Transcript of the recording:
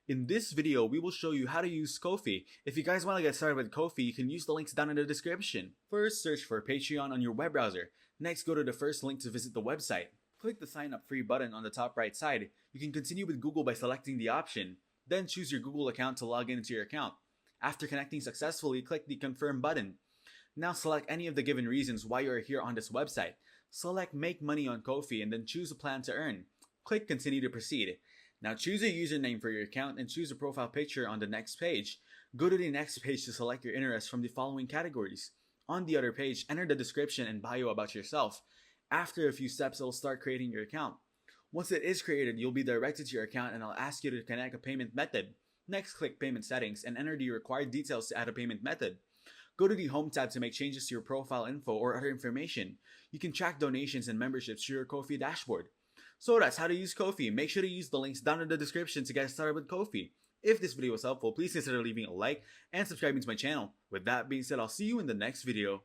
In this video, we will show you how to use Ko-fi. If you guys want to get started with Ko-fi, you can use the links down in the description. First, search for Patreon on your web browser. Next, go to the first link to visit the website. Click the sign up free button on the top right side. You can continue with Google by selecting the option. Then choose your Google account to log into your account. After connecting successfully, click the confirm button. Now select any of the given reasons why you are here on this website. Select make money on Ko-fi and then choose a plan to earn. Click continue to proceed. Now choose a username for your account and choose a profile picture on the next page. Go to the next page to select your interests from the following categories. On the other page, enter the description and bio about yourself. After a few steps, it will start creating your account. Once it is created, you'll be directed to your account and I'll ask you to connect a payment method. Next, click payment settings and enter the required details to add a payment method. Go to the home tab to make changes to your profile info or other information. You can track donations and memberships through your Ko-fi dashboard. So that's how to use Ko-fi. Make sure to use the links down in the description to get started with Ko-fi. If this video was helpful, please consider leaving a like and subscribing to my channel. With that being said, I'll see you in the next video.